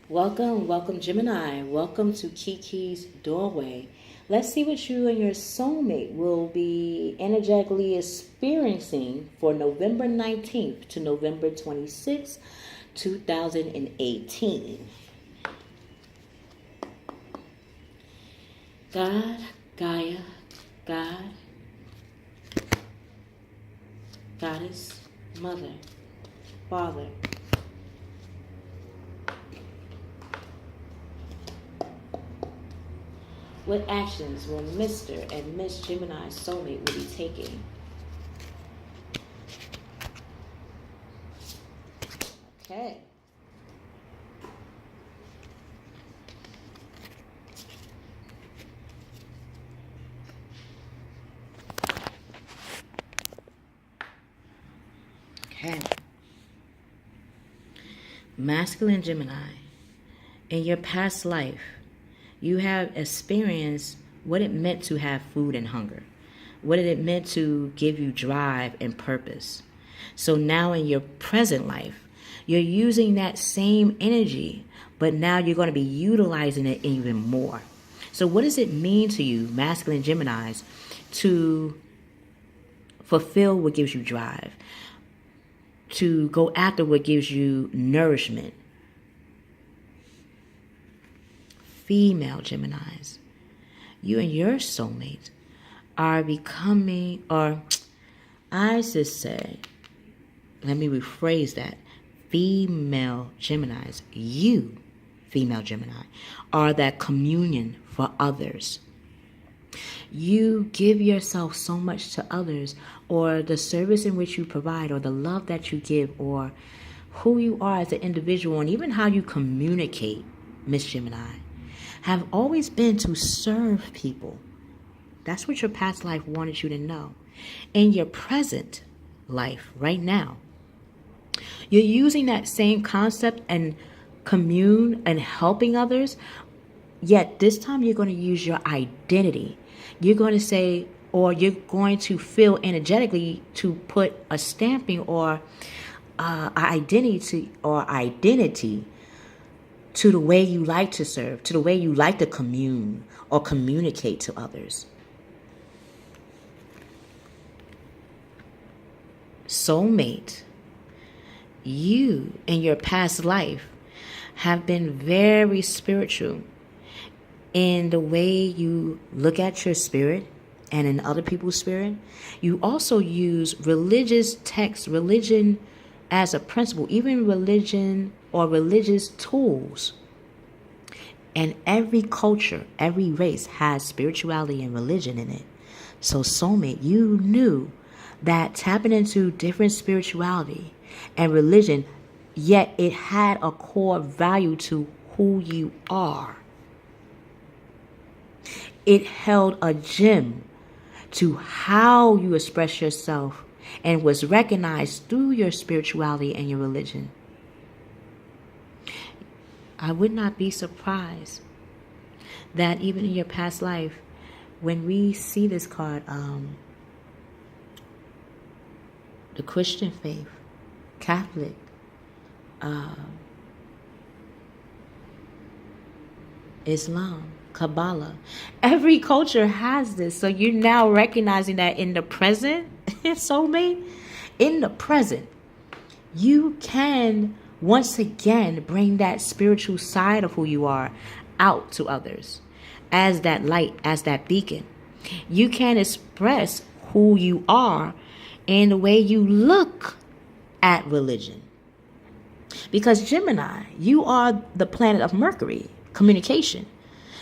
Welcome, welcome, Gemini. Welcome to Kiki's Doorway. Let's see what you and your soulmate will be energetically experiencing for November 19th to November 26th, 2018. God, Gaia, God, Goddess, Mother, Father. What actions will Mr. and Miss Gemini Soulmate will be taking? Okay. Okay. Masculine Gemini, in your past life, you have experienced what it meant to have food and hunger, what it meant to give you drive and purpose. So now in your present life, you're using that same energy, but now you're going to be utilizing it even more. So what does it mean to you, masculine Geminis, to fulfill what gives you drive, to go after what gives you nourishment? Female Geminis, you and your soulmate are becoming, or I should say, let me rephrase that. Female Geminis, you, female Gemini, are that communion for others. You give yourself so much to others, or the service in which you provide, or the love that you give, or who you are as an individual, and even how you communicate, Miss Gemini, have always been to serve people. That's what your past life wanted you to know. In your present life, right now, you're using that same concept and commune and helping others, yet this time you're going to use your identity. You're going to say, or you're going to feel energetically to put a stamping or identity to the way you like to serve, to the way you like to commune or communicate to others. Soulmate, you in your past life have been very spiritual in the way you look at your spirit and in other people's spirit. You also use religious texts, religion as a principle, even religion or religious tools. And every culture, every race has spirituality and religion in it. So soulmate, you knew that tapping into different spirituality and religion, yet it had a core value to who you are. It held a gem to how you express yourself and was recognized through your spirituality and your religion. I would not be surprised that even in your past life, when we see this card, the Christian faith, Catholic, Islam, Kabbalah, every culture has this. So you're now recognizing that in the present, soulmate, in the present, you can once again bring that spiritual side of who you are out to others as that light, as that beacon. You can express who you are in the way you look at religion. Because Gemini, you are the planet of Mercury, communication.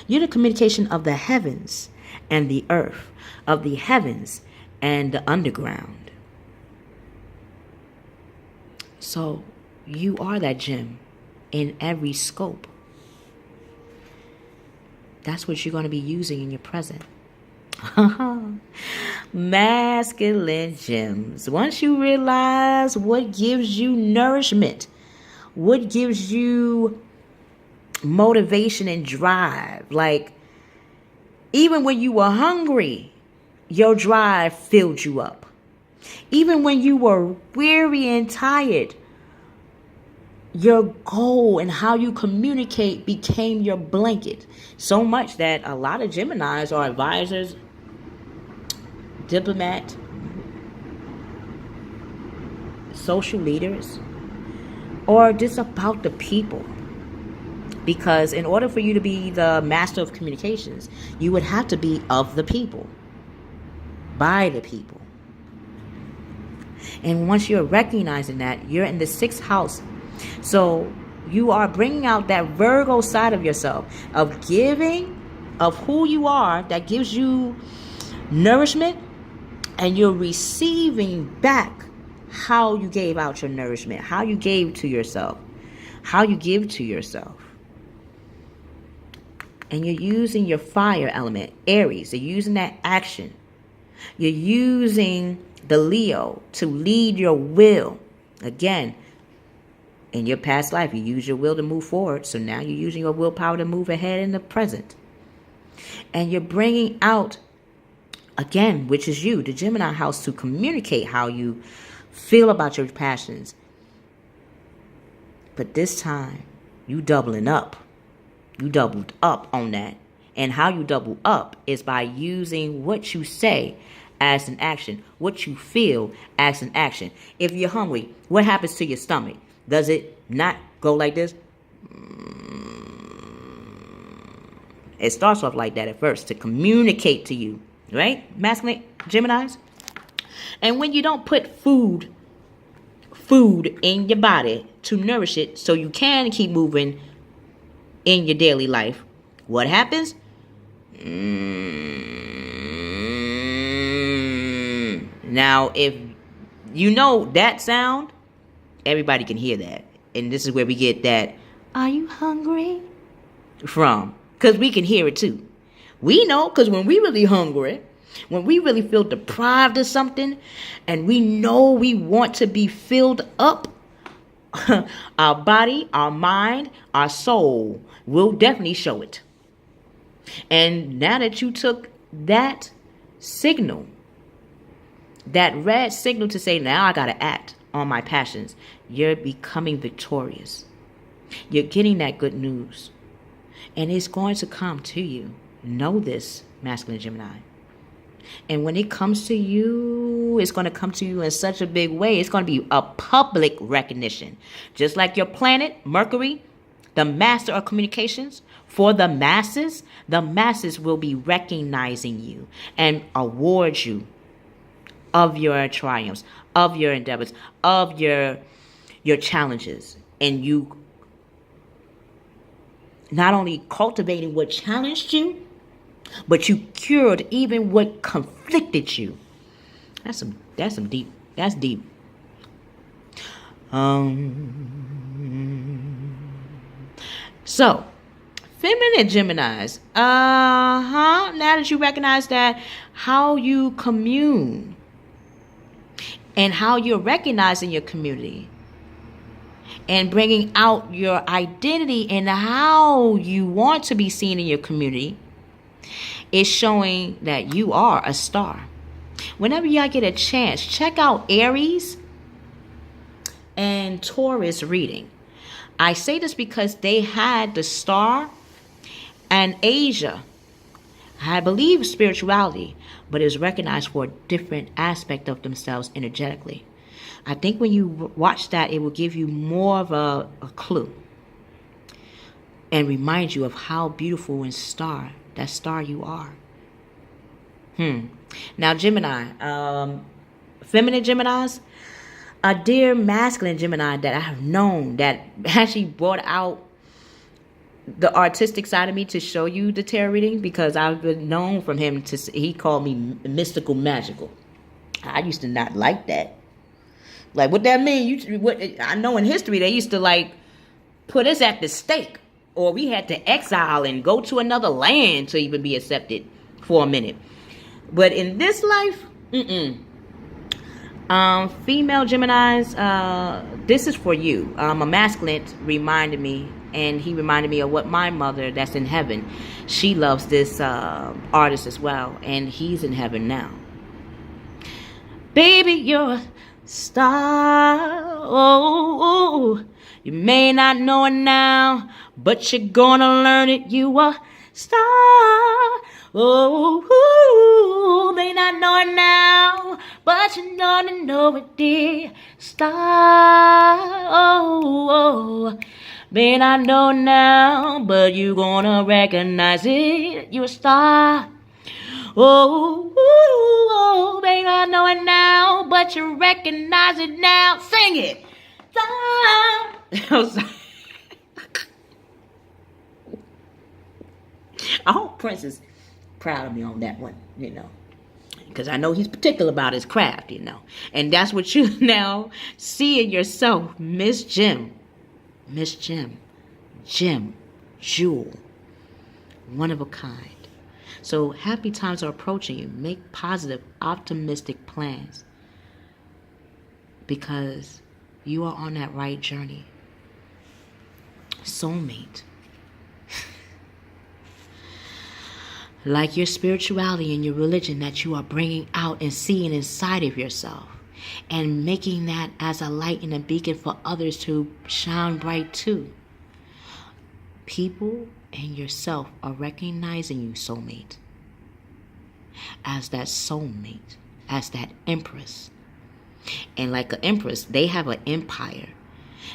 You're the communication of the heavens and the earth, of the heavens and the underground. So you are that gem in every scope. That's what you're going to be using in your present. Masculine gems. Once you realize what gives you nourishment, what gives you motivation and drive, like even when you were hungry, your drive filled you up. Even when you were weary and tired, your goal and how you communicate became your blanket. So much that a lot of Geminis are advisors, diplomat, social leaders, or just about the people. Because in order for you to be the master of communications, you would have to be of the people, by the people. And once you're recognizing that, you're in the 6th house. So you are bringing out that Virgo side of yourself, of giving, of who you are, that gives you nourishment, and you're receiving back how you gave out your nourishment, how you gave to yourself, how you give to yourself. And you're using your fire element, Aries. You're using that action. You're using the Leo to lead your will. Again, in your past life, you use your will to move forward. So now you're using your willpower to move ahead in the present. And you're bringing out, again, which is you, the Gemini house, to communicate how you feel about your passions. But this time, you doubling up. You doubled up on that. And how you double up is by using what you say as an action, what you feel as an action. If you're hungry, what happens to your stomach? Does it not go like this? It starts off like that at first to communicate to you, right? Masculine Geminis. And when you don't put food in your body to nourish it so you can keep moving in your daily life, what happens? Now, if you know that sound, everybody can hear that. And this is where we get that, "Are you hungry?" from. Because we can hear it too. We know, because when we really hungry, when we really feel deprived of something, and we know we want to be filled up, our body, our mind, our soul will definitely show it. And now that you took that signal, that red signal to say, now I got to act on my passions, you're becoming victorious. You're getting that good news. And it's going to come to you. Know this, masculine Gemini. And when it comes to you, it's going to come to you in such a big way. It's going to be a public recognition. Just like your planet, Mercury, the master of communications, for the masses will be recognizing you and award you of your triumphs, of your endeavors, of your challenges. And you not only cultivating what challenged you, but you cured even what conflicted you. That's deep. That's deep. So, feminine Geminis. Now that you recognize that, how you commune and how you're recognizing your community and bringing out your identity and how you want to be seen in your community, is showing that you are a star. Whenever y'all get a chance, check out Aries and Taurus reading. I say this because they had the star and Asia, I believe, spirituality, but is recognized for a different aspect of themselves energetically. I think when you watch that, it will give you more of a clue and remind you of how beautiful and that star you are. Now, Gemini, feminine Geminis, a dear masculine Gemini that I have known that actually brought out the artistic side of me to show you the tarot reading, because I've been known from him he called me mystical, magical. I used to not like that. Like, what that mean? I know in history they used to like put us at the stake, or we had to exile and go to another land to even be accepted for a minute. But in this life, female Geminis, this is for you. A masculine reminded me, and he reminded me of what my mother, that's in heaven, she loves this artist as well, and he's in heaven now. Baby, you're a star. Oh, You may not know it now, but you're gonna learn it. You a star. Oh, may not know it now, but you're gonna know it, dear. Star. Oh, may not know now, but you're gonna recognize it. You're a star. Oh, may not know it now, but you recognize it now. Sing it. I hope Prince is proud of me on that one, because I know he's particular about his craft, and that's what you now see in yourself, Miss Jim, Jewel, one of a kind. So happy times are approaching you. Make positive, optimistic plans, because you are on that right journey. Soulmate. Like your spirituality and your religion that you are bringing out and seeing inside of yourself, and making that as a light and a beacon for others to shine bright too. People and yourself are recognizing you, soulmate, as that soulmate, as that empress. And like an empress, they have an empire.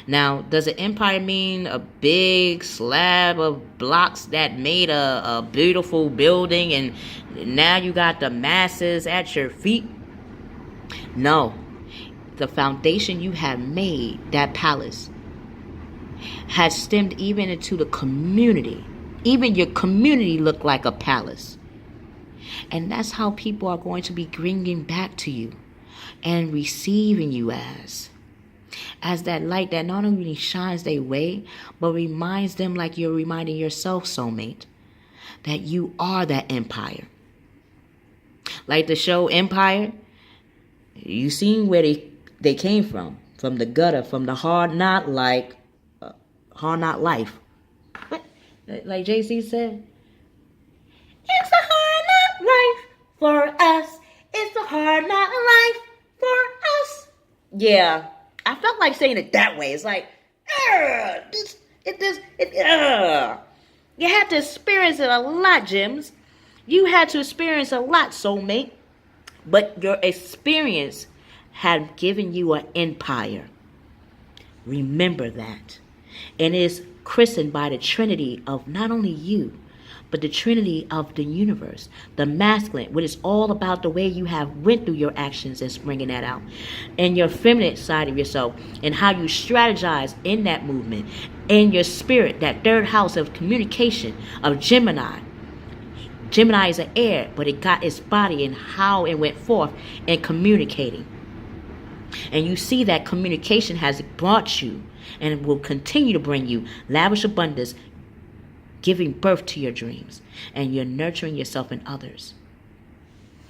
Now, does an empire mean a big slab of blocks that made a beautiful building and now you got the masses at your feet? No. The foundation you have made, that palace, has stemmed even into the community. Even your community look like a palace. And that's how people are going to be bringing back to you and receiving you as that light that not only shines their way, but reminds them, like you're reminding yourself, soulmate, that you are that empire. Like the show Empire, you seen where they came from the gutter, from the hard knot life. Like JC said, it's a hard knot life for us. It's a hard knot life for us. Yeah, I felt like saying it that way. It's like, you had to experience it a lot, Jims. You had to experience a lot, soulmate. But your experience had given you an empire. Remember that. And it's christened by the Trinity of not only you, but the Trinity of the universe, the masculine, what is all about the way you have went through your actions and bringing that out, and your feminine side of yourself, and how you strategize in that movement, and your spirit, that third house of communication of Gemini. Gemini is an air, but it got its body and how it went forth in communicating. And you see that communication has brought you and will continue to bring you lavish abundance, giving birth to your dreams, and you're nurturing yourself and others.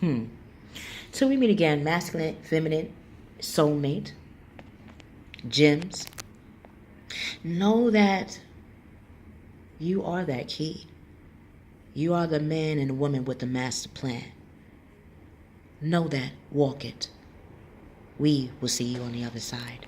Till we meet again, masculine, feminine, soulmate, gems, know that you are that key. You are the man and the woman with the master plan. Know that, walk it. We will see you on the other side.